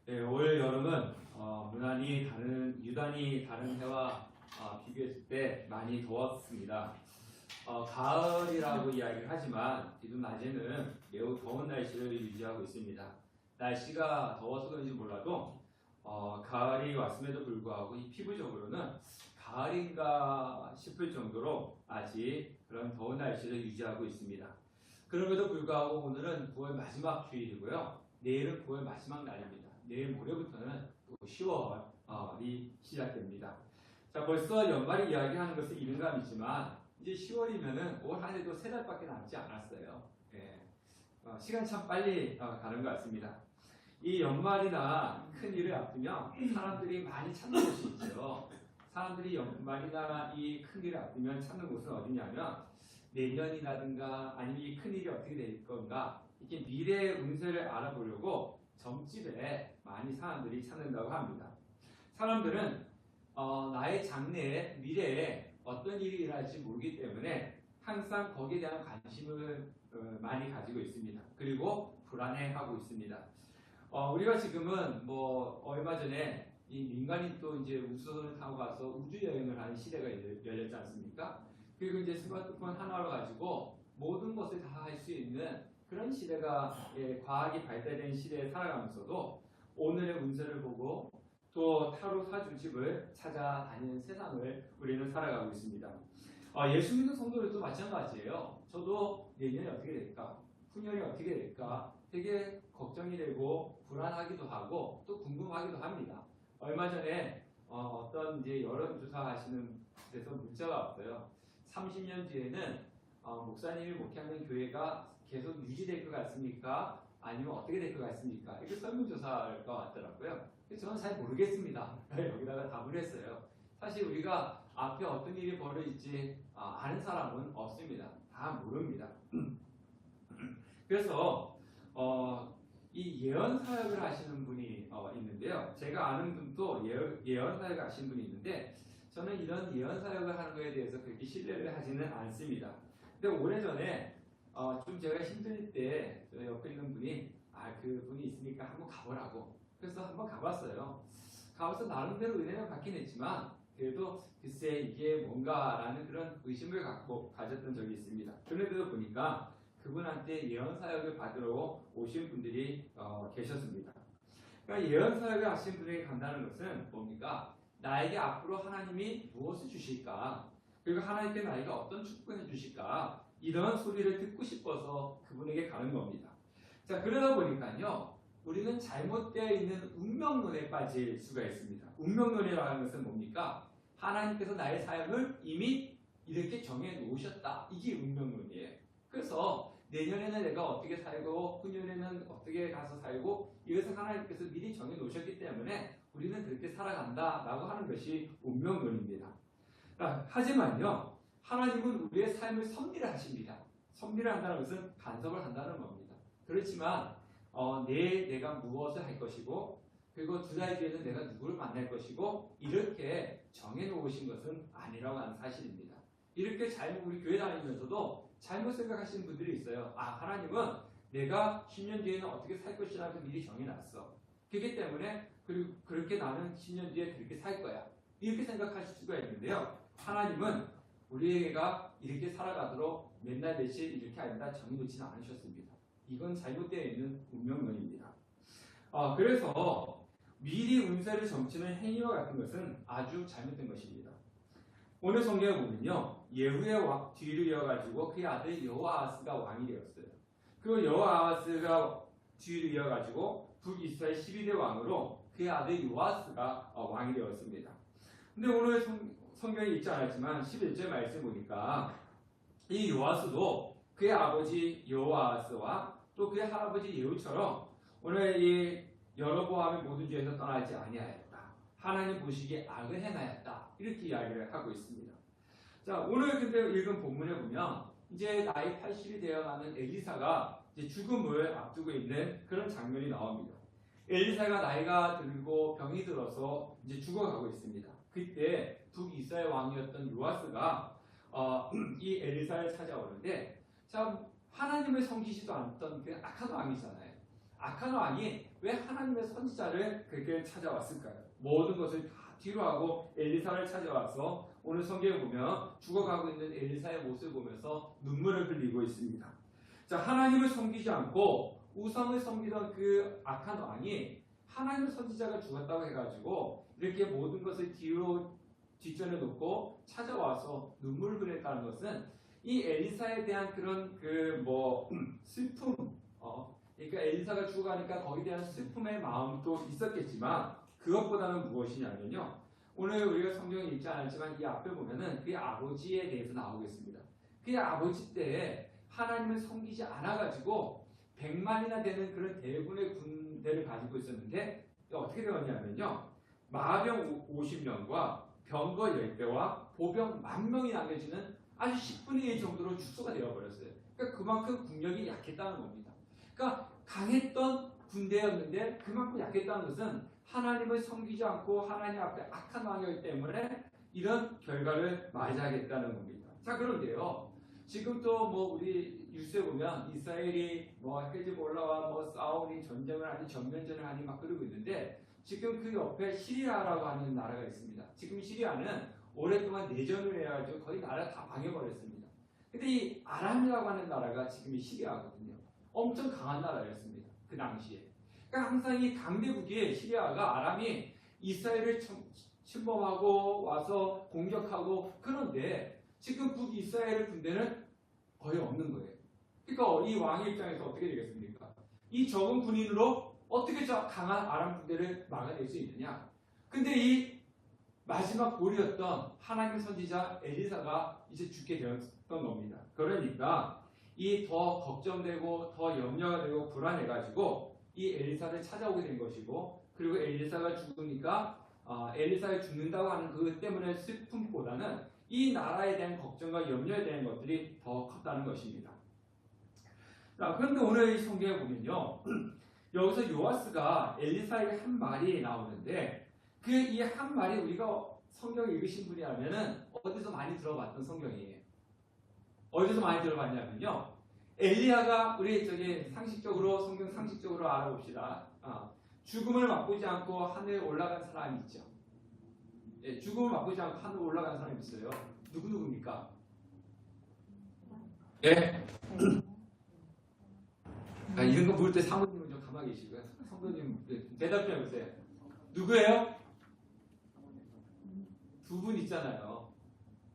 네, 올 여름은 유난히 다른 해와 비교했을 때 많이 더웠습니다. 가을이라고 이야기를 하지만 지금 낮에는 매우 더운 날씨를 유지하고 있습니다. 날씨가 더워서 그런지 몰라도 가을이 왔음에도 불구하고 이 피부적으로는 가을인가 싶을 정도로 아직 그런 더운 날씨를 유지하고 있습니다. 그럼에도 불구하고 오늘은 9월 마지막 주일이고요. 내일은 9월 마지막 날입니다. 내일 모레부터는 또 10월이 시작됩니다. 자, 벌써 연말이 이야기하는 것은 이른감이지만 이제 10월이면은 올 한 해도 3달밖에 남지 않았어요. 예. 시간 참 빨리 가는 것 같습니다. 이 연말이나 큰 일을 앞두면 사람들이 많이 찾는 곳이 있죠. 사람들이 연말이나 이 큰 일을 앞두면 찾는 곳은 어디냐면 내년이라든가 아니면 이 큰 일이 어떻게 될 건가 이렇게 미래의 운세를 알아보려고 점집에 많이 사람들이 찾는다고 합니다. 사람들은 나의 장래에 미래에 어떤 일이 일어날지 모르기 때문에 항상 거기에 대한 관심을 많이 가지고 있습니다. 그리고 불안해하고 있습니다. 우리가 지금은 얼마 전에 이 민간인 또 이제 우주선을 타고 가서 우주 여행을 하는 시대가 열렸지 않습니까? 그리고 이제 스마트폰 하나로 가지고 모든 것을 다 할 수 있는 그런 시대가 과학이 발달된 시대에 살아가면서도 오늘의 운세를 보고 또 타로 사주집을 찾아다니는 세상을 우리는 살아가고 있습니다. 예수 믿는 성도들도 마찬가지예요. 저도 내년이 어떻게 될까? 후년이 어떻게 될까? 되게 걱정이 되고 불안하기도 하고 또 궁금하기도 합니다. 얼마 전에 어떤 이제 여론조사 하시는 데서 문자가 왔어요. 30년 뒤에는 목사님이 목회하는 교회가 계속 유지될 것 같습니까? 아니면 어떻게 될 것 같습니까? 이렇게 설문조사가 왔더라고요. 저는 잘 모르겠습니다. 여기다가 답을 했어요. 사실 우리가 앞에 어떤 일이 벌어질지 아는 사람은 없습니다. 다 모릅니다. 그래서 이 예언 사역을 하시는 분이 있는데요. 제가 아는 분도 예언 사역을 하시는 분이 있는데 저는 이런 예언 사역을 하는 것에 대해서 그렇게 신뢰를 하지는 않습니다. 근데 오래전에 좀 제가 힘들 때 저 옆에 있는 분이 그분이 있으니까 한번 가보라고 그래서 한번 가봤어요. 가봐서 나름대로 은혜를 받긴 했지만 그래도 글쎄 이게 뭔가라는 그런 의심을 가졌던 적이 있습니다. 그런데도 보니까 그분한테 예언 사역을 받으러 오신 분들이 계셨습니다. 그러니까 예언 사역을 하신 분에게 간다는 것은 뭡니까? 나에게 앞으로 하나님이 무엇을 주실까? 그리고 하나님께 나에게 어떤 축복을 해주실까? 이런 소리를 듣고 싶어서 그분에게 가는 겁니다. 자, 그러다 보니까요, 우리는 잘못되어 있는 운명론에 빠질 수가 있습니다. 운명론이라는 것은 뭡니까? 하나님께서 나의 삶을 이미 이렇게 정해 놓으셨다. 이게 운명론이에요. 그래서 내년에는 내가 어떻게 살고 후년에는 어떻게 가서 살고 이것을 하나님께서 미리 정해 놓으셨기 때문에 우리는 그렇게 살아간다라고 하는 것이 운명론입니다. 하지만요, 하나님은 우리의 삶을 섭리를 하십니다. 섭리를 한다는 것은 간섭을 한다는 겁니다. 그렇지만 내일 내가 무엇을 할 것이고 그리고 2달 뒤에는 내가 누구를 만날 것이고 이렇게 정해놓으신 것은 아니라고 하는 사실입니다. 이렇게 우리 교회 다니면서도 잘못 생각하시는 분들이 있어요. 하나님은 내가 10년 뒤에는 어떻게 살 것이라고 미리 정해놨어. 그렇기 때문에 그렇게 나는 10년 뒤에 그렇게 살 거야. 이렇게 생각하실 수가 있는데요. 하나님은 우리가 이렇게 살아가도록 맨날 며칠 이렇게 한다 정해놓지는 않으셨습니다. 이건 잘못되어 있는 운명론입니다. 그래서 미리 운세를 점치는 행위와 같은 것은 아주 잘못된 것입니다. 오늘 성경에 보면요, 예후의 뒤를 이어가지고 그의 아들 여호아하스가 왕이 되었어요. 그 여호아하스가 뒤를 이어가지고 북이스라엘 12대 왕으로 그의 아들 요아스가 왕이 되었습니다. 근데 오늘 성경에 있지 않았지만 11절 말씀 보니까 이 요아스도 그의 아버지 여호아하스와 또 그의 할아버지 예후처럼 오늘 이 여로보암의 모든 죄에서 떠나지 아니하였다. 하나님 보시기에 악을 행하였다. 이렇게 이야기를 하고 있습니다. 자, 오늘 근데 읽은 본문에 보면 이제 나이 80이 되어가는 엘리사가 이제 죽음을 앞두고 있는 그런 장면이 나옵니다. 엘리사가 나이가 들고 병이 들어서 이제 죽어가고 있습니다. 그때 북이스라엘 왕이었던 요아스가 이 엘리사를 찾아오는데 참 하나님을 섬기지도 않던 그 악한 왕이잖아요. 악한 왕이 왜 하나님의 선지자를 그렇게 찾아왔을까요? 모든 것을 다 뒤로 하고 엘리사를 찾아와서 오늘 성경에 보면 죽어가고 있는 엘리사의 모습을 보면서 눈물을 흘리고 있습니다. 자, 하나님을 섬기지 않고 우상을 섬기던 그 악한 왕이 하나님의 선지자가 죽었다고 해가지고 이렇게 모든 것을 뒷전에 놓고 찾아와서 눈물을 흘렸다는 것은 이 엘리사에 대한 그런 슬픔, 그러니까 엘리사가 죽어가니까 거기에 대한 슬픔의 마음도 있었겠지만 그것보다는 무엇이냐면요. 오늘 우리가 성경에 읽지 않았지만 이 앞에 보면은 그의 아버지에 대해서 나오겠습니다. 그의 아버지 때에 하나님을 섬기지 않아가지고 100만이나 되는 그런 대군의 군대를 가지고 있었는데 어떻게 되었냐면요. 마병 50명과 병거 10배와 보병 10,000명이 남겨지는 아주 10분의 1 정도로 축소가 되어버렸어요. 그러니까 그만큼 국력이 약했다는 겁니다. 그러니까 강했던 군대였는데 그만큼 약했다는 것은 하나님을 섬기지 않고 하나님 앞에 악한 왕이었기 때문에 이런 결과를 맞이하겠다는 겁니다. 자, 그런데요. 지금 또 우리 뉴스에 보면 이스라엘이 헤즈볼라와 싸우니 전쟁을 하니 전면전을 하니 막 그러고 있는데 지금 그 옆에 시리아라고 하는 나라가 있습니다. 지금 시리아는 오랫동안 내전을 해가지고 거의 나라 다 망해버렸습니다. 근데 이 아람이라고 하는 나라가 지금 이 시리아거든요. 엄청 강한 나라였습니다. 그 당시에. 그러니까 항상 이 강대국이 시리아가 아람이 이스라엘을 침범하고 와서 공격하고 그런데 지금 북이스라엘 군대는 거의 없는 거예요. 그러니까 이 왕의 입장에서 어떻게 되겠습니까? 이 적은 군인으로 어떻게 저 강한 아람 군대를 막아낼 수 있느냐? 근데 이 마지막 볼이었던 하나님의 선지자 엘리사가 이제 죽게 되었던 겁니다. 그러니까 이 더 걱정되고 더 염려가 되고 불안해가지고 이 엘리사를 찾아오게 된 것이고 그리고 엘리사가 죽으니까 엘리사가 죽는다고 하는 그것 때문에 슬픔보다는 이 나라에 대한 걱정과 염려에 대한 것들이 더 컸다는 것입니다. 자, 그런데 오늘 이 성경에 보면요. 여기서 요아스가 엘리사에게 한 말이 나오는데 그 이 한 말이 우리가 성경 읽으신 분이라면은 어디서 많이 들어봤던 성경이에요. 어디서 많이 들어봤냐면요. 엘리야가 우리 상식적으로 성경 상식적으로 알아봅시다. 죽음을 맛보지 않고 하늘에 올라간 사람이 있죠. 예, 죽음을 맛보지 않고 하늘에 올라간 사람이 있어요. 누구입니까? 예. 이런 거 볼 때 사모님은 좀 가만히 계시고요. 성도님 대답 좀 해보세요. 누구예요? 두 분 있잖아요.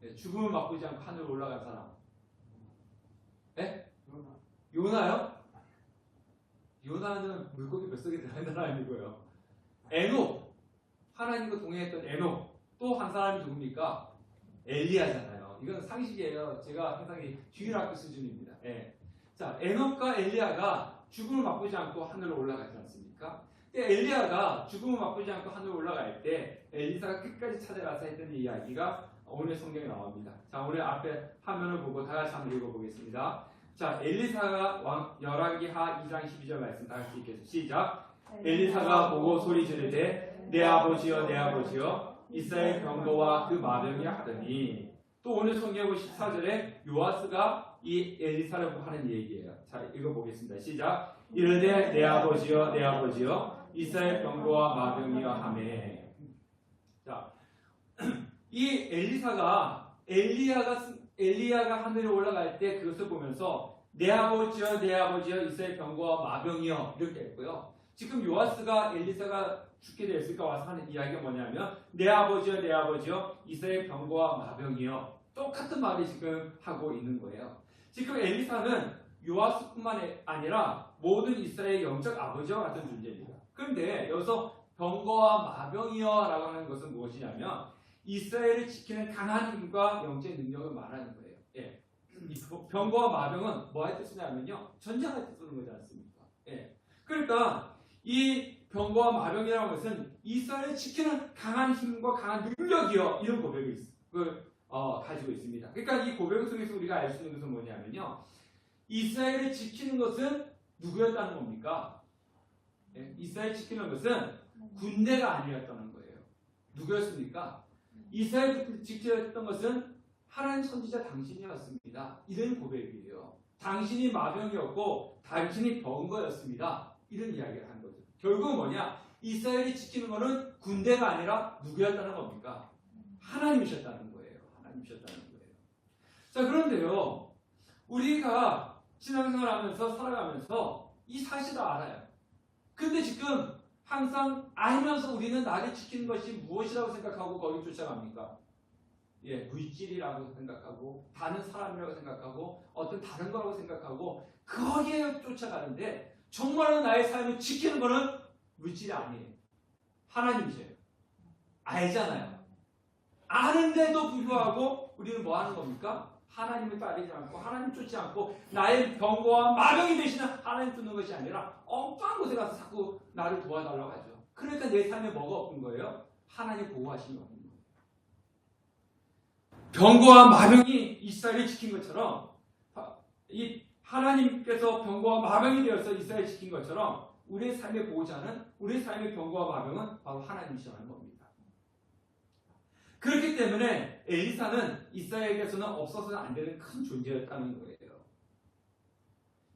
예, 죽음을 맛보지 않고 하늘에 올라간 사람. 예? 요나요? 요나는 물고기 뱃속에 들어간 사람이고요. 에녹, 하나님과 동행했던 에녹, 또 한 사람이 누굽니까? 엘리야잖아요. 이건 상식이에요. 제가 항상 주일학교 수준입니다. 예. 자, 에녹과 엘리야가 죽음을 맛보지 않고 하늘로 올라가지 않습니까? 근데 엘리야가 죽음을 맛보지 않고 하늘로 올라갈 때 엘리사가 끝까지 찾아가서 했던 이야기가 오늘 성경에 나옵니다. 자, 오늘 앞에 화면을 보고 다 같이 한번 읽어보겠습니다. 자, 엘리사가 열왕기하 2장 12절 말씀 다 같이 읽겠습니다. 시작. 엘리사가 보고 소리 지르되 내 아버지여 내 아버지여 이스라엘 병거와 그 마병이라 하더니 또 오늘 성경 14절에 요아스가 이 엘리사를 하는 얘기예요. 자, 읽어보겠습니다. 시작. 이르되 내 아버지여 내 아버지여 이스라엘 병거와 마병이여 하매. 자, 이 엘리야가 하늘에 올라갈 때 그것을 보면서 내 아버지여 내 아버지여 이스라엘 병거와 마병이여 이렇게 했고요. 지금 요아스가 엘리사가 죽게 되었을까 와서 하는 이야기가 뭐냐면 내 아버지여 내 아버지여 이스라엘 병거와 마병이여 똑같은 말이 지금 하고 있는 거예요. 지금 엘리사는 요아스뿐만 아니라 모든 이스라엘의 영적 아버지와 같은 존재입니다. 그런데 여기서 병거와 마병이여 라고 하는 것은 무엇이냐면 이스라엘을 지키는 강한 힘과 영적 능력을 말하는 거예요. 예. 병거와 마병은 뭐 할 때 쓰냐면요. 전쟁할 때 쓰는 거지 않습니까? 예. 그러니까 이 병거와 마병이라는 것은 이스라엘을 지키는 강한 힘과 강한 능력이요. 이런 고백을 가지고 있습니다. 그러니까 이 고백 속에서 우리가 알 수 있는 것은 뭐냐면요. 이스라엘을 지키는 것은 누구였다는 겁니까? 예? 이스라엘 지키는 것은 군대가 아니었다는 거예요. 누구였습니까? 이스라엘 지켰던 것은 하나님 선지자 당신이었습니다. 이런 고백이에요. 당신이 마병이었고 당신이 병거였습니다. 이런 이야기를 한 거죠. 결국은 뭐냐? 이스라엘이 지키는 거는 군대가 아니라 누구였다는 겁니까? 하나님이셨다는 거예요. 하나님이셨다는 거예요. 자, 그런데요, 우리가 신앙생활하면서 살아가면서 이 사실을 알아요. 근데 지금 항상 알면서 우리는 나를 지키는 것이 무엇이라고 생각하고 거기 쫓아갑니까? 예, 물질이라고 생각하고 다른 사람이라고 생각하고 어떤 다른 거라고 생각하고 거기에 쫓아가는데 정말로 나의 삶을 지키는 거는 물질이 아니에요. 하나님이세요. 알잖아요. 아는데도 불구하고 우리는 뭐 하는 겁니까? 하나님을 따르지 않고 하나님 쫓지 않고 나의 병거와 마병이 되시는 하나님 쫓는 것이 아니라 엉뚱한 곳에 가서 자꾸 나를 도와달라고 하죠. 그러니까 내 삶에 뭐가 없는 거예요? 하나님 보호하심이 없는 거예요. 병거와 마병이 이스라엘을 지킨 것처럼 이 하나님께서 병거와 마병이 되어서 이스라엘을 지킨 것처럼 우리의 삶의 보호자는 우리의 삶의 병거와 마병은 바로 하나님이시라는 겁니다. 그렇기 때문에 엘리사는 이스라엘에게서는 없어서는 안 되는 큰 존재였다는 거예요.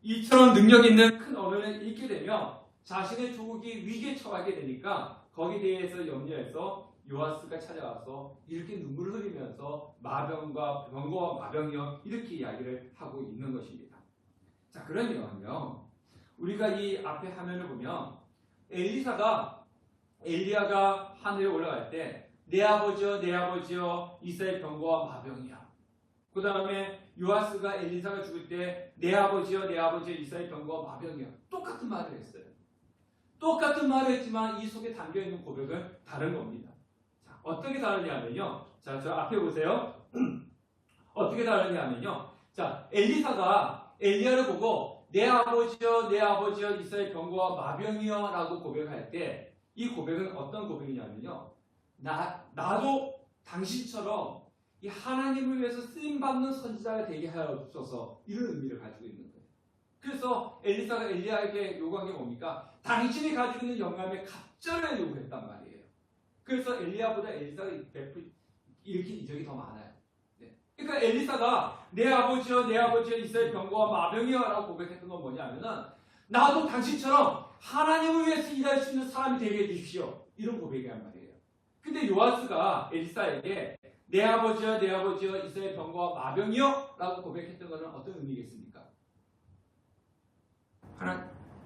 이처럼 능력 있는 큰 언어를 읽게 되면 자신의 조국이 위기에 처하게 되니까 거기에 대해서 염려해서 요아스가 찾아와서 이렇게 눈물을 흘리면서 마병과 병거와 마병이여 이렇게 이야기를 하고 있는 것입니다. 자, 그러면요, 우리가 이 앞에 화면을 보면 엘리야가 하늘에 올라갈 때 내 아버지여 내 아버지여 이스라엘 병거와 마병이야. 그 다음에 요아스가 엘리사가 죽을 때 내 아버지여 내 아버지여 이스라엘 병거와 마병이야. 똑같은 말을 했어요. 똑같은 말을 했지만 이 속에 담겨있는 고백은 다른 겁니다. 자, 어떻게 다르냐면요, 자, 저 앞에 보세요. 어떻게 다르냐면요, 자, 엘리사가 엘리야를 보고 내 아버지여 내 아버지여 이스라엘 병거와 마병이여 라고 고백할 때 이 고백은 어떤 고백이냐면요, 나도 당신처럼 이 하나님을 위해서 쓰임받는 선지자가 되게 하옵소서, 이런 의미를 가지고 있는 거예요. 그래서 엘리사가 엘리야에게 요구한 게 뭡니까? 당신이 가지고 있는 영감의 갑절을 요구했단 말이에요. 그래서 엘리야보다 엘리사가 일으킨 이적이 더 많아요. 네. 그러니까 엘리사가 내 아버지여 이스라엘 병거와 마병이여 라고 고백했던 건 뭐냐면은 나도 당신처럼 하나님을 위해서 일할 수 있는 사람이 되게 해주십시오, 이런 고백이란 말이에요. 근데 요아스가 엘리사에게 내 아버지여 이스라엘 병거와 마병이여 라고 고백했던 것은 어떤 의미겠습니까?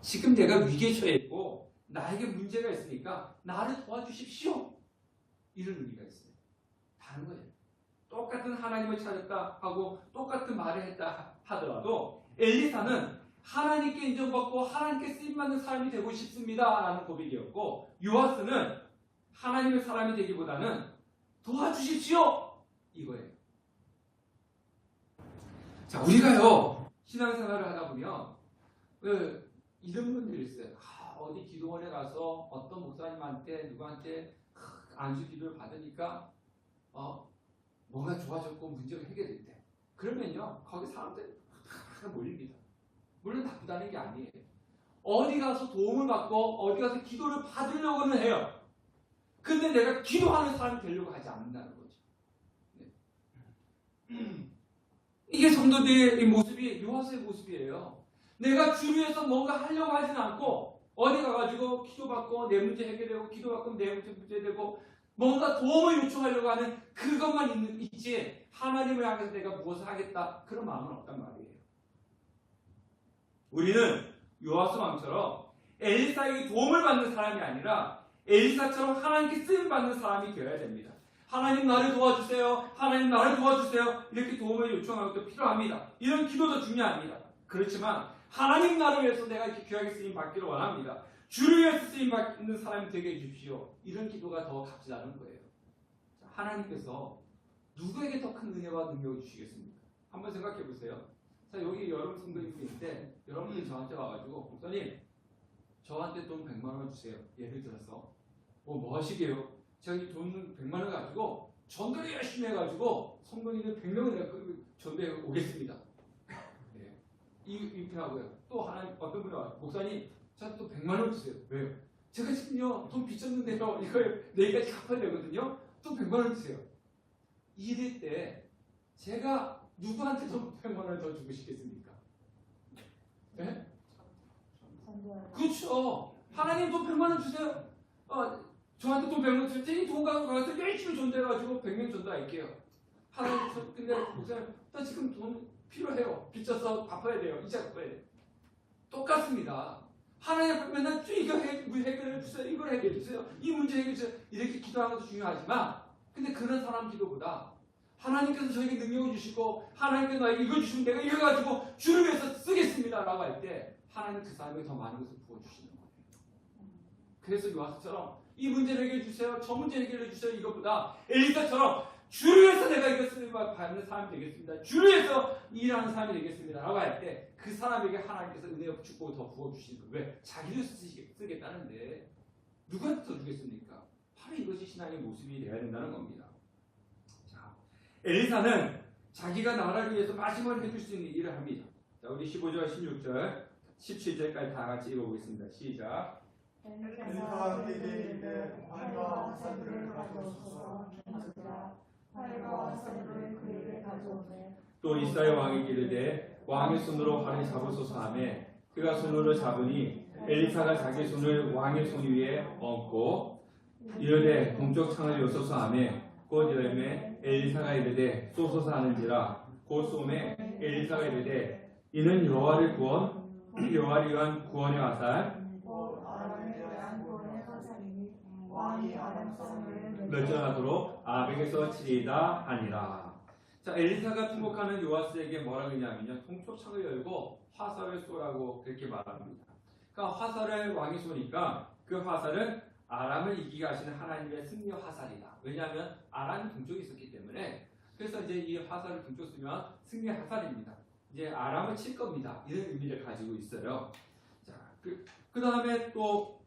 지금 내가 위기에 처해 있고 나에게 문제가 있으니까 나를 도와주십시오, 이런 의미가 있어요. 다른 거예요. 똑같은 하나님을 찾았다 하고 똑같은 말을 했다 하더라도 엘리사는 하나님께 인정받고 하나님께 쓰임받는 사람이 되고 싶습니다 라는 고백이었고, 요아스는 하나님의 사람이 되기보다는 도와주십시오, 이거예요. 자, 우리가요 신앙생활을 하다 보면 이런 분들이 있어요. 어디 기도원에 가서 어떤 목사님한테 누구한테 안수 기도를 받으니까 뭔가 좋아졌고 문제가 해결됐대. 그러면요 거기 사람들이 다 몰립니다. 물론 나쁘다는 게 아니에요. 어디 가서 도움을 받고 어디 가서 기도를 받으려고는 해요. 근데 내가 기도하는 사람이 되려고 하지 않는다는 거죠. 네. 이게 성도들의 모습이 요아스의 모습이에요. 내가 주를 위해서 뭔가 하려고 하진 않고 어디 가가지고 기도받고 내 문제 해결되고 기도받고 내 문제 되고 뭔가 도움을 요청하려고 하는 그것만 있지 하나님을 향해서 내가 무엇을 하겠다 그런 마음은 없단 말이에요. 우리는 요아스 왕처럼 엘리사에게 도움을 받는 사람이 아니라 엘리사처럼 하나님께 쓰임받는 사람이 되어야 됩니다. 하나님 나를 도와주세요. 하나님 나를 도와주세요. 이렇게 도움을 요청하는 것도 필요합니다. 이런 기도도 중요합니다. 그렇지만 하나님 나를 위해서 내가 이렇게 귀하게 쓰임받기를 원합니다. 주를 위해서 쓰임받는 사람이 되게 해주십시오. 이런 기도가 더 값지다는 거예요. 하나님께서 누구에게 더 큰 은혜와 능력을 주시겠습니까? 한번 생각해 보세요. 자, 여기 여러분 성도님들인데 여러분들이 저한테 와가지고 목사님 저한테 돈 100만 원 주세요. 예를 들어서 뭐 하시게요? 제가 이 돈 100만 원 가지고 전도를 열심히 해가지고 성도님들 100명을 내가 전도해 오겠습니다. 네. 이렇게 하고요. 또 하나 어떤 분이 와요. 목사님 저한테 또 100만 원 주세요. 왜요? 제가 지금요 돈 빚졌는데요 이걸 내일까지 갚아야 되거든요. 또 100만 원 주세요. 이럴 때 제가 누구한테 더 100만 원을 더 주고 싶겠습니까? 네? 그렇죠. 하나님 돈 100만 원 주세요. 저한테 돈 100만 원 줄 테니 돈 갖고 가서 열심히 전도해가지고 100명 전도할게요. 하나님 근데 목사님 나 지금 돈 필요해요. 빚져서 갚아야 돼요. 이자 갚아야 돼요. 똑같습니다. 하나님 앞에 맨날 이거 해결해 주세요. 이걸 해결해 주세요. 이 문제 해결해 주세요. 이렇게 기도하는 것도 중요하지만 근데 그런 사람 기도보다 하나님께서 저에게 능력을 주시고 하나님께서 나에게 이걸 주시면 내가 이거 가지고 주를 위해서 쓰겠습니다 라고 할 때 하나님은 그 사람에게 더 많은 것을 부어주시는 거예요. 그래서 요한처럼 이 문제를 해결해 주세요. 저 문제 해결해 주세요. 이것보다 엘리사처럼 주를 위해서 내가 이것을 받는 사람이 되겠습니다. 주를 위해서 일하는 사람이 되겠습니다 라고 할 때 그 사람에게 하나님께서 은혜와 축복을 더 부어주시는 거예요. 왜? 자기를 쓰겠다는데 누구한테 더 주겠습니까? 바로 이것이 신앙의 모습이 되어야 된다는 겁니다. 자, 엘리사는 자기가 나라를 위해서 마지막으로 해줄 수 있는 일을 합니다. 자, 우리 15절, 16절, 17절까지 다 같이 읽어보겠습니다. 시작. 엘리사가 그에게 이르되 활과 화살들을 가져오소서 하니라. 활과 화살들을 그에게 가져오매 또 이스라엘 왕에게 이르되 왕의 손으로 활을 잡으소서 하매 그가 손으로 잡으니 엘리사가 자기 손을 왕의 손 위에 얹고 이르되 동쪽 창을 여소서 하매 곧 이르매 엘리사가 이르되 쏘소서 하는지라 곧 쏘매 엘리사가 이르되 이는 여호와를 위한 구원의 화살 왕이 아람 사람을 멸절하도록 아벡에서 치리이다 하니라. 자, 엘리사가 통곡하는 요아스에게 뭐라고 했냐면요, 동쪽창을 열고 화살을 쏘라고 그렇게 말합니다. 그러니까 화살을 왕이 쏘니까 그 화살은 아람을 이기게 하시는 하나님의 승리 화살이다. 왜냐하면 아람이 동쪽에 있었기 때문에. 그래서 이제 이 화살을 동쪽 쓰면 승리 화살입니다. 이제 아람을 칠 겁니다. 이런 의미를 가지고 있어요. 자, 그 다음에 또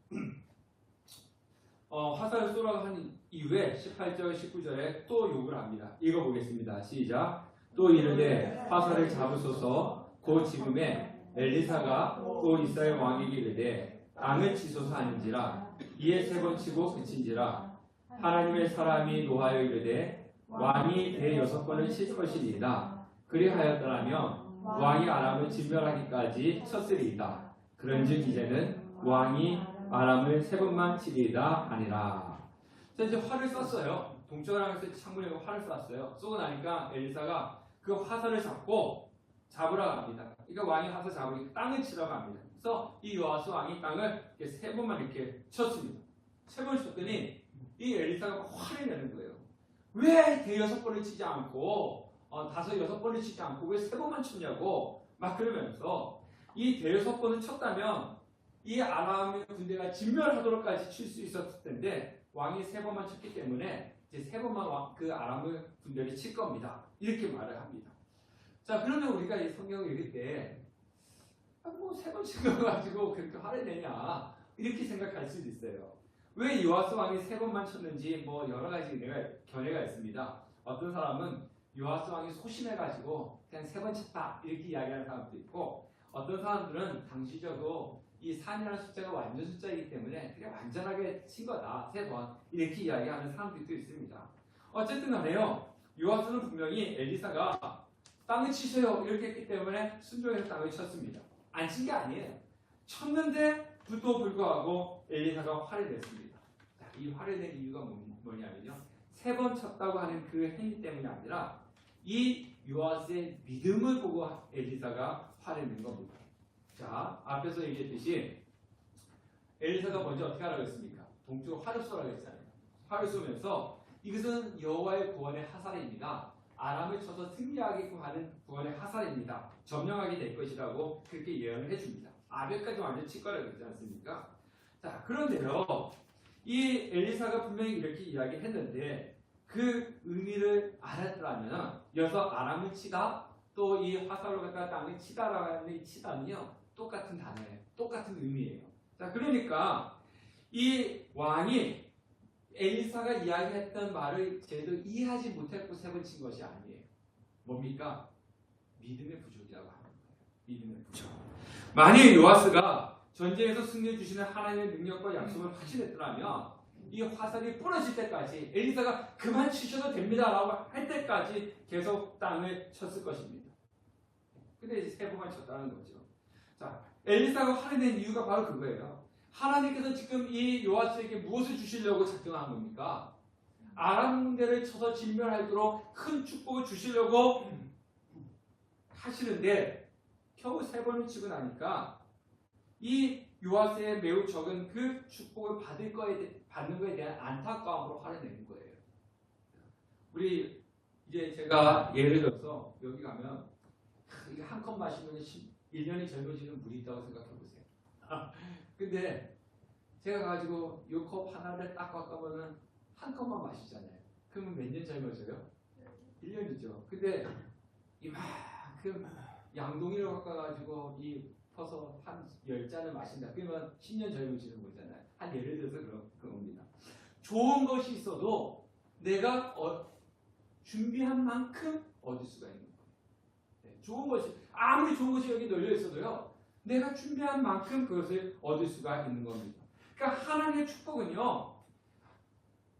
화살을 쏘라고 한 이후에 18절, 19절에 또 욕을 합니다. 읽어보겠습니다. 시작. 또 이르되 화살을 잡으소서 곧 지금에 엘리사가 또 이스라엘 왕에게 이르되 땅을 치소서 하는지라 이에 3번 치고 그친지라 하나님의 사람이 노하여 이르되 왕이 대 6번을 칠 것이리이다. 그리하였더라면 왕이 아람을 진멸하기까지 쳤으리이다. 그런즉 이제는 왕이 아람을 3번만 치리이다 하니라. 자, 이제 활을 쐈어요. 동쪽으로 창문에 활을 쐈어요. 쏘고 나니까 엘리사가 그 화살을 잡고 잡으라고 합니다. 그러니까 왕이 화살 잡으니까 땅을 치라고 합니다. 그래서 이 요아스 왕이 땅을 이렇게 3번만 이렇게 쳤습니다. 3번 쳤더니 이 엘리사가 화를 내는 거예요. 왜 대여섯 번을 치지 않고 5-6번을 치지 않고 왜 3번만 쳤냐고 막 그러면서 이 대여섯 번을 쳤다면 이 아람의 군대가 진멸하도록까지 칠 수 있었을 텐데 왕이 3번만 쳤기 때문에 이제 3번만 그 아람의 군대를 칠 겁니다. 이렇게 말을 합니다. 자, 그러면 우리가 이 성경을 읽을 때 뭐 3번 친 거 가지고 그렇게 화를 내냐 이렇게 생각할 수도 있어요. 왜 요아스 왕이 3번만 쳤는지 뭐 여러 가지 견해가 있습니다. 어떤 사람은 요아스 왕이 소심해가지고 그냥 3번 쳤다 이렇게 이야기하는 사람도 있고 어떤 사람들은 당시적으로 이 3이라는 숫자가 완전 숫자이기 때문에 그냥 완전하게 친 거다. 3번. 이렇게 이야기하는 사람들도 있습니다. 어쨌든 간에요. 요아스는 분명히 엘리사가 땅을 치세요. 이렇게 했기 때문에 순종해서 땅을 쳤습니다. 안 친 게 아니에요. 쳤는데도 불구하고 엘리사가 화를 냈습니다. 자, 이 화를 낸 이유가 뭐냐면요. 3번 쳤다고 하는 그 행위 때문이 아니라 이 요아스의 믿음을 보고 엘리사가 화를 낸 겁니다. 자, 앞에서 얘기했듯이 엘리사가 먼저 어떻게 하라고 했습니까? 동쪽으로 활을 쏘라고 했잖아요. 활을 쏘면서 이것은 여호와의 구원의 화살입니다. 아람을 쳐서 승리하게끔 하는 구원의 화살입니다. 점령하게 될 것이라고 그렇게 예언을 해줍니다. 아벨까지 완전 칠 거라고 그러지 않습니까? 자, 그런데요. 이 엘리사가 분명히 이렇게 이야기했는데 그 의미를 알았더라면 여기서 아람을 치다 또 이 화살로 갖다가 땅을 치다라고 하는 이 치다는요. 똑같은 단어예요. 똑같은 의미예요. 자, 그러니까 이 왕이 엘리사가 이야기했던 말을 제대로 이해하지 못했고 3번 친 것이 아니에요. 뭡니까? 믿음의 부족이라고 하는 거예요. 믿음의 부족. 만일 요아스가 전쟁에서 승리해 주시는 하나님의 능력과 약속을 확신했더라면 이 화살이 부러질 때까지 엘리사가 그만 치셔도 됩니다라고 할 때까지 계속 땅을 쳤을 것입니다. 근데 이제 3번만 쳤다는 거죠. 자, 엘리사가 화를 낸 이유가 바로 그거예요. 하나님께서 지금 이 요아스에게 무엇을 주시려고 작정한 겁니까? 아람 군대를 쳐서 진멸하도록 큰 축복을 주시려고 하시는데 겨우 3번을 치고 나니까 이 요아스의 매우 적은 그 축복을 받는 거에 대한 안타까움으로 화를 내는 거예요. 우리 이제 제가 예를 들어서 여기 가면 이게 한 컵 마시면 1년이 젊어지는 물이 있다고 생각해 보세요. 근데 제가 가지고 이 컵 하나를 딱 바꿔보면 한 컵만 마시잖아요. 그러면 몇 년 젊어져요? 1년이죠. 근데 이만큼 양동이를 바꿔가지고 이 퍼서 한 10잔을 마신다. 그러면 10년 젊어지는 거잖아요. 한 예를 들어서 그런 겁니다. 좋은 것이 있어도 내가 준비한 만큼 얻을 수가 있는 거예요. 네, 좋은 것이 아무리 좋은 것이 여기 널려 있어도요. 내가 준비한 만큼 그것을 얻을 수가 있는 겁니다. 그러니까 하나님의 축복은요.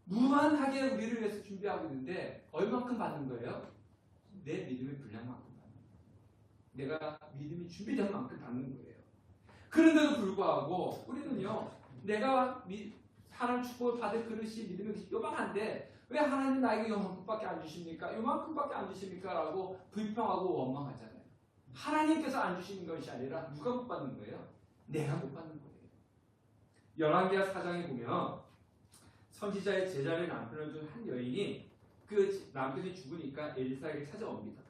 무한하게 우리를 위해서 준비하고 있는데 얼만큼 받는 거예요? 내 믿음의 분량만큼 받는 거예요. 내가 믿음이 준비된 만큼 받는 거예요. 그런데도 불구하고 우리는요. 내가 하나님 축복을 받을 그릇이 믿음의 그릇이 요만한데 왜 하나님 나에게 요만큼밖에 안 주십니까? 요만큼밖에 안 주십니까? 라고 불평하고 원망하잖아요. 하나님께서 안 주시는 것이 아니라 누가 못 받는 거예요? 내가 못 받는 거예요. 열왕기하 4장에 보면 선지자의 제자의 남편을 둔 한 여인이 그 남편이 죽으니까 엘리사에게 찾아옵니다.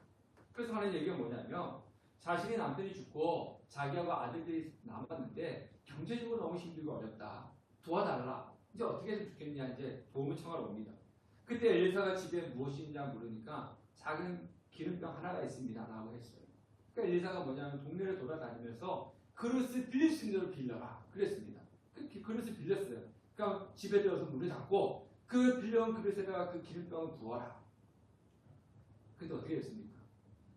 그래서 하는 얘기가 뭐냐면 자신의 남편이 죽고 자기하고 아들들이 남았는데 경제적으로 너무 힘들고 어렵다. 도와달라. 이제 어떻게 해서 좋겠냐 이제 도움을 청하러 옵니다. 그때 엘리사가 집에 무엇이 있냐 물으니까 작은 기름병 하나가 있습니다 라고 했어요. 그러니까 엘리사가 뭐냐면 동네를 돌아다니면서 그릇을 빌릴 수 있는 대로 빌려라 그랬습니다. 그 그릇을 빌렸어요. 그러니까 집에 들어서 물을 잡고 그 빌려온 그릇에다가 그 기름병을 부어라. 근데 어떻게 됐습니까?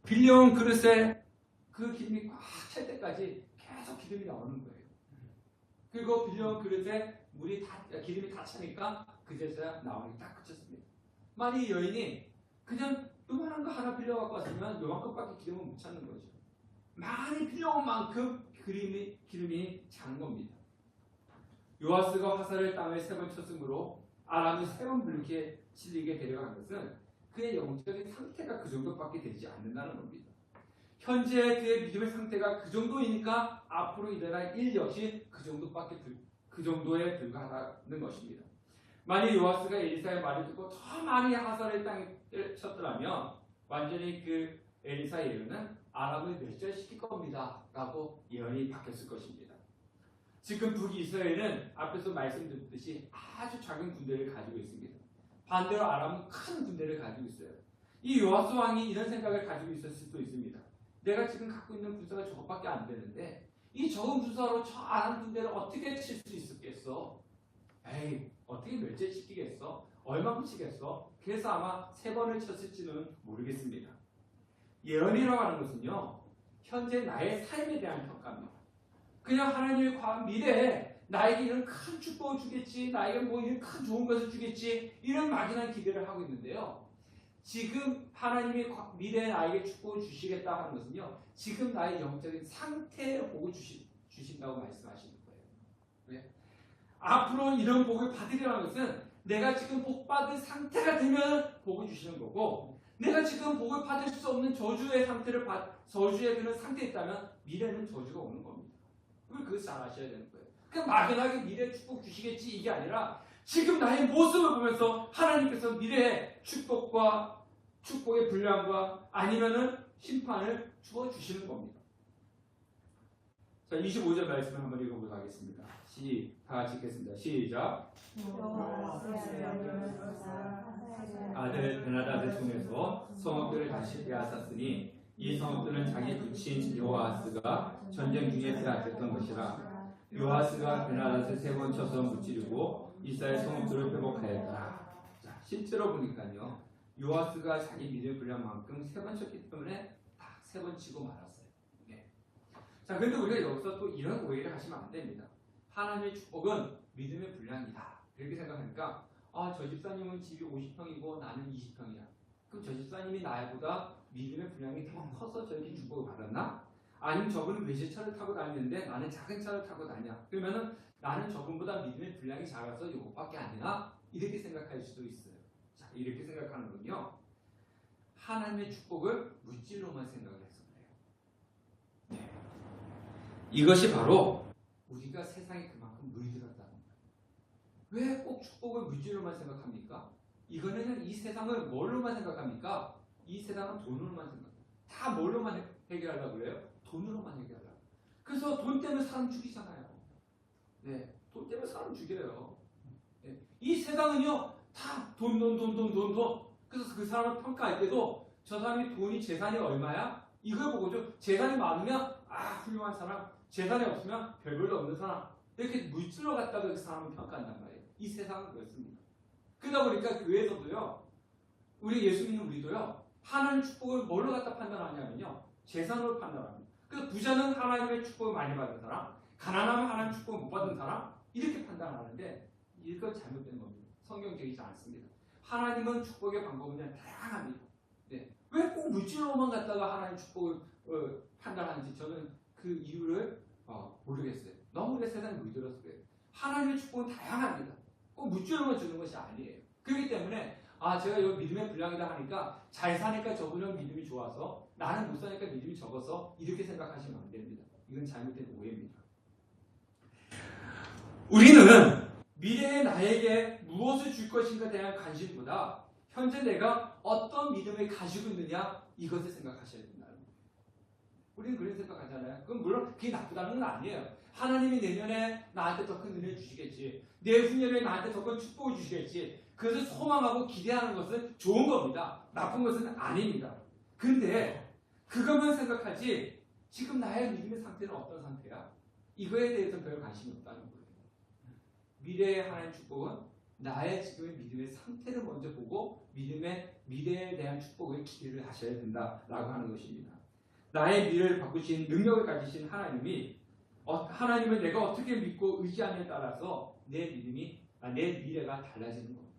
빌려온 그릇에 그 기름이 꽉 찰 때까지 계속 기름이 나오는 거예요. 그리고 빌려온 그릇에 기름이 다 차니까 그제서야 나오기 딱 그쳤습니다. 만약 이 여인이 그냥 요만한 거 하나 빌려갖고 왔으면 요만큼밖에 기름을 못 찾는 거죠. 많이 빌려온 만큼 기름이 찬 겁니다. 요아스가 화살을 땅에 3번 쳤으므로 아람이 3번 물리게 찔리게 데려간 것은 그의 영적인 상태가 그 정도밖에 되지 않는다는 겁니다. 현재 그의 믿음의 상태가 그 정도이니까 앞으로 일어날 일 역시 그 정도에 불과하다는 것입니다. 만약 요아스가 엘리사의 말을 듣고 더 많이 화살을 땅에 쳤더라면 완전히 그 엘리사의 예언은 아람을 멸절시킬 겁니다 라고 예언이 바뀌었을 것입니다. 지금 북이스라엘은 앞에서 말씀드렸듯이 아주 작은 군대를 가지고 있습니다. 반대로 아람은 큰 군대를 가지고 있어요. 이 요아스 왕이 이런 생각을 가지고 있었을 수도 있습니다. 내가 지금 갖고 있는 군사가 저것밖에 안 되는데 이 적은 군사로 저 아람 군대를 어떻게 칠 수 있었겠어? 에이, 어떻게 멸절시키겠어? 얼마큼 치겠어? 그래서 아마 3번을 쳤을지는 모르겠습니다. 예언이라고 하는 것은요. 현재 나의 삶에 대한 평가입니다. 그냥 하나님의 미래에 나에게 이런 큰 축복을 주겠지, 나에게 뭐 이런 큰 좋은 것을 주겠지, 이런 막연한 기대를 하고 있는데요. 지금 하나님이 미래에 나에게 축복을 주시겠다 하는 것은요. 지금 나의 영적인 상태를 보고 주신다고 말씀하시는 거예요. 왜? 앞으로 이런 복을 받으려는 것은 내가 지금 복 받은 상태가 되면 복을 주시는 거고 내가 지금 복을 받을 수 없는 저주의 그런 상태에 있다면 미래는 저주가 오는 겁니다. 그걸 잘 아셔야 되는 거예요. 그냥 막연하게 미래에 축복 주시겠지 이게 아니라 지금 나의 모습을 보면서 하나님께서 미래에 축복의 분량과 아니면은 심판을 주어 주시는 겁니다. 자, 25절 말씀을 한번 읽어보도록 하겠습니다. 다 같이 읽겠습니다. 시작. 아들 베나다드 통해서 성읍들을 다시 빼앗았으니 이 성읍들은 자기 부친 요아스가 전쟁 중에 빼앗겼던 것이라. 요아스가 베나다드를 3번 쳐서 무찌르고 이사의 성읍들을 회복하였더라. 자, 실제로 보니까요. 요아스가 자기 믿음의 분량만큼 3번 쳤기 때문에 다 3번 치고 말았어요. 네. 자, 그런데 우리가 여기서 또 이런 오해를 하시면 안 됩니다. 하나님의 축복은 믿음의 분량이다. 이렇게 생각하니까 저 집사님은 집이 50평이고 나는 20평이야. 그럼 저 집사님이 나보다 믿음의 분량이 더 커서 저렇게 축복을 받았나? 아니면 저분은 외제차를 타고 다니는데 나는 작은 차를 타고 다녀. 그러면은 나는 저분보다 믿음의 분량이 작아서 이것밖에 안 되나? 이렇게 생각할 수도 있어요. 자, 이렇게 생각하는군요. 하나님의 축복을 물질로만 생각을 해서 그래요. 네. 이것이 바로 우리가 세상에 그만큼 물들었다는 거예요. 왜 꼭 축복을 물질로만 생각합니까? 이거는 이 세상을 뭘로만 생각합니까? 이 세상은 돈으로만 생각해요. 다 뭘로만 해결하려고 그래요? 돈으로만 해결하려고. 그래서 돈 때문에 사람 죽이잖아요. 네, 돈 때문에 사람 죽여요. 네. 이 세상은요, 다 돈. 그래서 그 사람을 평가할 때도 저 사람이 돈이 재산이 얼마야? 이걸 보고죠. 재산이 많으면 훌륭한 사람, 재산이 없으면 별볼도 없는 사람. 이렇게 물질로 갖다가 그 사람을 평가한단 말이에요. 이 세상은 그렇습니다. 그러다 보니까 교회에서도요, 우리 예수 믿는 우리도요, 하나님 축복을 뭘로 갖다 판단하냐면요, 재산으로 판단합니다. 그래서 부자는 하나님의 축복을 많이 받은 사람, 가난하면 하나님 축복을 못 받은 사람, 이렇게 판단하는데 이건 잘못된 겁니다. 성경적이지 않습니다. 하나님은 축복의 방법은 다양합니다. 네. 왜 꼭 물질로만 갖다가 하나님 축복을 판단하는지 저는 그 이유를 모르겠어요. 너무 내 세상에 물들어서 그래요. 하나님의 축복은 다양합니다. 꼭 물질로만 주는 것이 아니에요. 그렇기 때문에 제가 여기 믿음의 분량이다 하니까 잘 사니까 저분은 믿음이 좋아서 나는 못 사니까 믿음이 적어서 이렇게 생각하시면 안 됩니다. 이건 잘못된 오해입니다. 우리는 미래의 나에게 무엇을 줄 것인가에 대한 관심보다 현재 내가 어떤 믿음을 가지고 있느냐 이것을 생각하셔야 된다는 거예요. 우리는 그런 생각하잖아요. 그럼 물론 그게 나쁘다는 건 아니에요. 하나님이 내년에 나한테 더 큰 은혜를 주시겠지. 내후년에 나한테 더 큰 축복을 주시겠지. 그것을 소망하고 기대하는 것은 좋은 겁니다. 나쁜 것은 아닙니다. 근데 그것만 생각하지 지금 나의 믿음의 상태는 어떤 상태야? 이거에 대해서 별 관심이 없다는 거예요. 미래의 하나님 축복은 나의 지금의 믿음의 상태를 먼저 보고 믿음의 미래에 대한 축복을 기대를 하셔야 된다라고 하는 것입니다. 나의 미래를 바꾸신 능력을 가지신 하나님이 하나님을 내가 어떻게 믿고 의지하느냐에 따라서 내 미래가 달라지는 겁니다.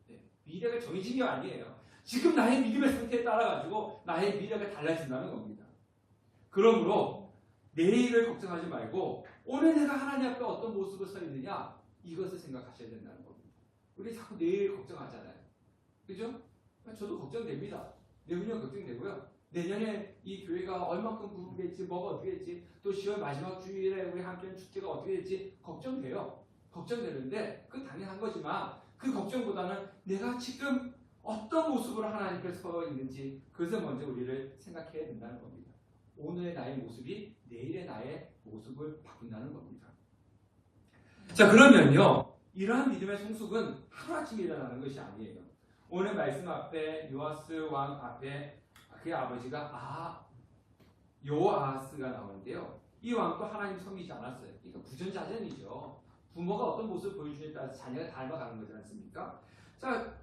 네, 미래가 정해진 게 아니에요. 지금 나의 믿음의 상태에 따라가지고 나의 미래가 달라진다는 겁니다. 그러므로 내일을 걱정하지 말고 오늘 내가 하나님 앞에 어떤 모습을 서 있느냐 이것을 생각하셔야 된다는 겁니다. 우리 자꾸 내일 걱정하잖아요. 그죠? 저도 걱정됩니다. 내후년 걱정되고요. 내년에 이 교회가 얼마큼 부흥될지 뭐가 어떻게 될지 또 10월 마지막 주일에 우리 함께하는 축제가 어떻게 될지 걱정돼요. 걱정되는데 그건 당연한 거지만 그 걱정보다는 내가 지금 어떤 모습으로 하나님께 서 있는지 그것을 먼저 우리를 생각해야 된다는 겁니다. 오늘의 나의 모습이 내일의 나의 모습을 바꾼다는 겁니다. 자, 그러면요, 이러한 믿음의 성숙은 하루아침에 일어나는 것이 아니에요. 오늘 말씀 앞에 요아스 왕 앞에 그의 아버지가 요아스가 나오는데요. 이 왕도 하나님 섬기지 않았어요. 그러니까 부전자전이죠. 부모가 어떤 모습을 보여주냐에 따라서 자녀가 닮아가는 거지 않습니까? 자,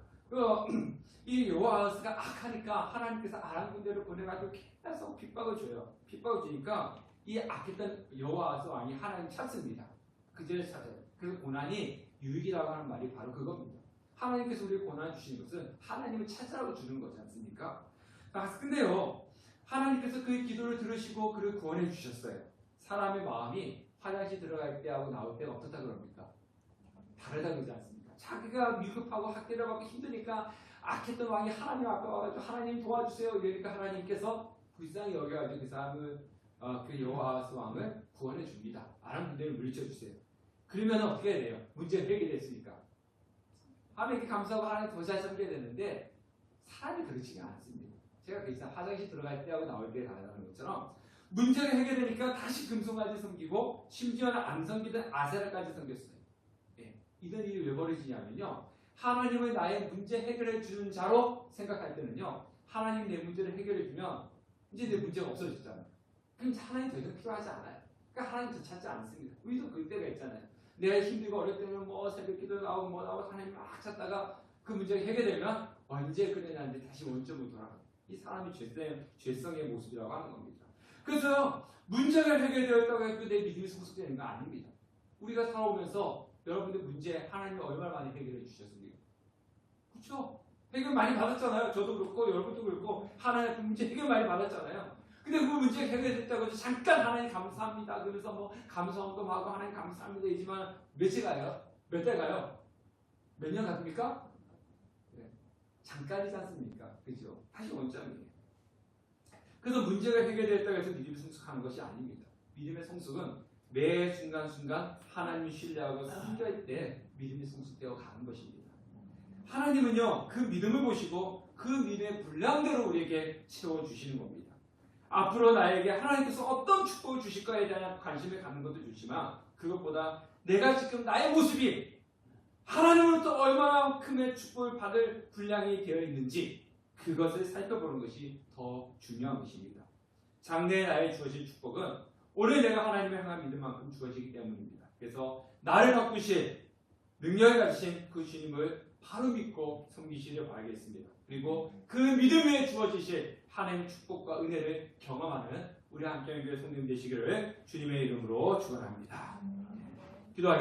이 요아스가 악하니까 하나님께서 아람 군대를 보내가지고 계속 핍박을 줘요. 핍박을 주니까 이 악했던 요아스 왕이 하나님 찾습니다. 그제를 찾아요. 그래서 고난이 유익이라고 하는 말이 바로 그겁니다. 하나님께서 우리에게 고난을 주시는 것은 하나님을 찾으라고 주는 거지 않습니까? 근데요, 하나님께서 그의 기도를 들으시고 그를 구원해 주셨어요. 사람의 마음이 화장실 들어갈 때하고 나올 때는 어떻다 그럽니까? 다르다 그러지 않습니까? 자기가 미급하고 학대를 받고 힘드니까 악했던 왕이 하나님 앞에 와가지고 하나님 도와주세요 이러니까 하나님께서 불쌍히 여겨가지고 그 사람을 그 여호와스 왕을 구원해 줍니다. 아람 군대를 물리쳐 주세요. 그러면 어떻게 해야 돼요? 문제가 해결됐으니까. 하나님께 감사하고 하나님 더 잘 섬겨야 되는데 사람이 그렇지가 않습니다. 제가 그 이상 화장실 들어갈 때하고 나올 때 다르다는 것처럼 문제가 해결되니까 다시 금송아지 섬기고 심지어는 안 섬기던 아세라까지 섬겼어요. 예, 이런 일이 왜 벌어지냐면요. 하나님을 나의 문제 해결해 주는 자로 생각할 때는요. 하나님 내 문제를 해결해 주면 이제 내 문제가 없어졌잖아요. 그럼 하나님 더 이상 필요하지 않아요. 그러니까 하나님 더 찾지 않습니다. 우리도 그럴 때가 있잖아요. 내가 힘들고 어릴 때는 새벽 기도 나오고 나오고 하나님 막 찾다가 그 문제가 해결되면 언제 그러냐는데 다시 원점으로 돌아가요. 이 사람이 죄성의 모습이라고 하는 겁니다. 그래서 문제가 해결되었다고 해도 내 믿음이 성숙되는 거 아닙니다. 우리가 살아오면서 여러분들 문제 하나님이 얼마나 많이 해결해 주셨습니까? 그렇죠? 해결 많이 받았잖아요. 저도 그렇고 여러분도 그렇고 하나님 문제 해결 많이 받았잖아요. 근데 그 문제가 해결됐다고 해서 잠깐 하나님 감사합니다. 그래서 뭐 감사원금하고 하나님 감사합니다. 이지만 며칠 가요? 몇 달 가요? 몇 년 갑니까? 네. 잠깐이지 않습니까? 그죠? 다시 원점이에요. 그래서 문제가 해결됐다고 해서 믿음이 성숙하는 것이 아닙니다. 믿음의 성숙은 매 순간순간 하나님을 신뢰하고 섬길 때 믿음이 성숙되어 가는 것입니다. 하나님은요, 그 믿음을 보시고 그 믿음의 분량대로 우리에게 채워주시는 겁니다. 앞으로 나에게 하나님께서 어떤 축복을 주실 거에 대한 관심을 갖는 것도 좋지만 그것보다 내가 지금 나의 모습이 하나님으로부터 얼마만큼의 축복을 받을 분량이 되어 있는지 그것을 살펴보는 것이 더 중요한 것입니다. 장래에 나의 주어질 축복은 오늘 내가 하나님을 향한 믿음만큼 주어지기 때문입니다. 그래서 나를 바꾸실 능력을 가지신 그 주님을 바로 믿고 섬기시길 바라겠습니다. 그리고 그 믿음 위에 주어지실 하나님의 축복과 은혜를 경험하는 우리 함께하는 교회 성도님 되시기를 주님의 이름으로 축원합니다. 기도하겠습니다.